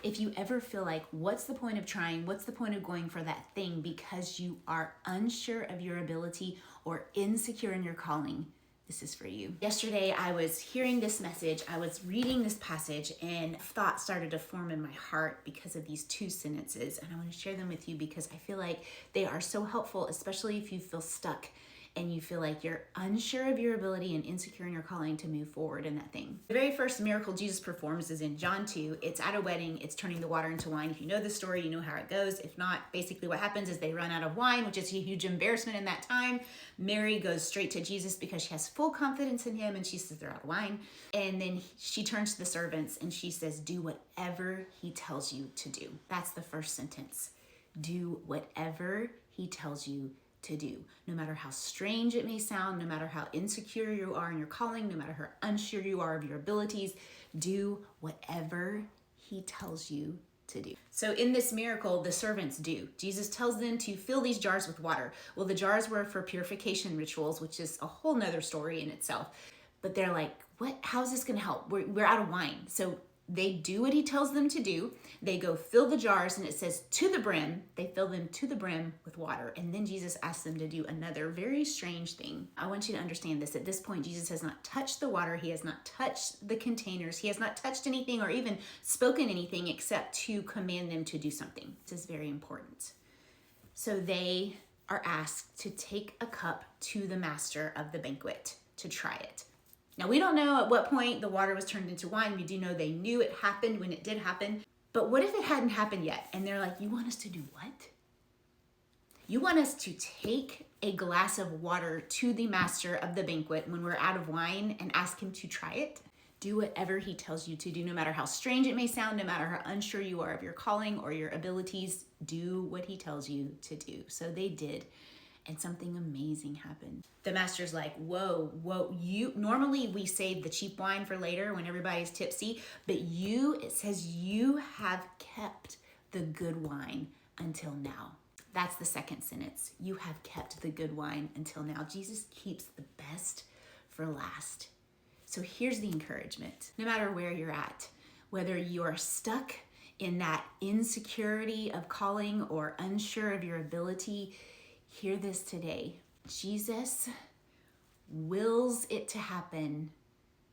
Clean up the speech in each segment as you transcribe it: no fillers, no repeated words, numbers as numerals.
If you ever feel like, what's the point of trying? What's the point of going for that thing because you are unsure of your ability or insecure in your calling? This is for you. Yesterday, I was hearing this message, I was reading this passage, and thoughts started to form in my heart because of these two sentences. And I want to share them with you because I feel like they are so helpful, especially if you feel stuck and you feel like you're unsure of your ability and insecure in your calling to move forward in that thing. The very first miracle Jesus performs is in John 2. It's at a wedding. It's turning the water into wine. If you know the story, you know how it goes. If not, basically what happens is they run out of wine, which is a huge embarrassment in that time. Mary goes straight to Jesus because she has full confidence in him, and she says they're out of wine. And then she turns to the servants and she says, do whatever he tells you to do. That's the first sentence. Do whatever he tells you to do. No matter how strange it may sound, no matter how insecure you are in your calling, no matter how unsure you are of your abilities, do whatever he tells you to do. So in this miracle, the servants do. Jesus tells them to fill these jars with water. Well, the jars were for purification rituals, which is a whole nother story in itself. But they're like, what? How is this going to help? We're out of wine. So they do what he tells them to do. They go fill the jars, and it says to the brim. They fill them to the brim with water. And then Jesus asks them to do another very strange thing. I want you to understand this. At this point, Jesus has not touched the water. He has not touched the containers. He has not touched anything or even spoken anything except to command them to do something. This is very important. So they are asked to take a cup to the master of the banquet to try it. Now, we don't know at what point the water was turned into wine. We do know they knew it happened when it did happen. But what if it hadn't happened yet? And they're like, you want us to do what? You want us to take a glass of water to the master of the banquet when we're out of wine and ask him to try it? Do whatever he tells you to do, no matter how strange it may sound, no matter how unsure you are of your calling or your abilities. Do what he tells you to do. So they did. And something amazing happened. The master's like, whoa, you, normally we save the cheap wine for later when everybody's tipsy, but it says you have kept the good wine until now. That's the second sentence. You have kept the good wine until now. Jesus keeps the best for last. So here's the encouragement. No matter where you're at, whether you're stuck in that insecurity of calling or unsure of your ability, hear this today. Jesus wills it to happen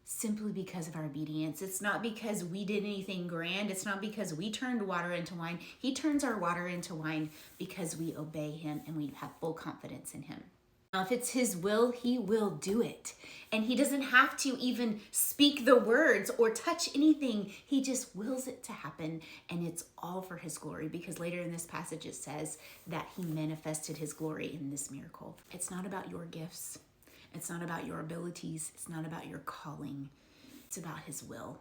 simply because of our obedience. It's not because we did anything grand. It's not because we turned water into wine. He turns our water into wine because we obey him and we have full confidence in him. Now, if it's his will, he will do it. And he doesn't have to even speak the words or touch anything. He just wills it to happen. And it's all for his glory, because later in this passage, it says that he manifested his glory in this miracle. It's not about your gifts. It's not about your abilities. It's not about your calling. It's about his will.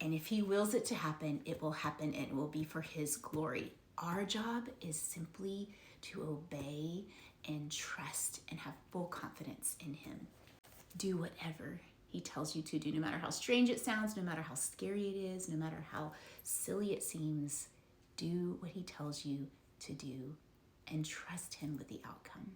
And if he wills it to happen, it will happen, and it will be for his glory. Our job is simply to obey and trust and have full confidence in him. Do whatever he tells you to do, no matter how strange it sounds, no matter how scary it is, no matter how silly it seems. Do what he tells you to do and trust him with the outcome.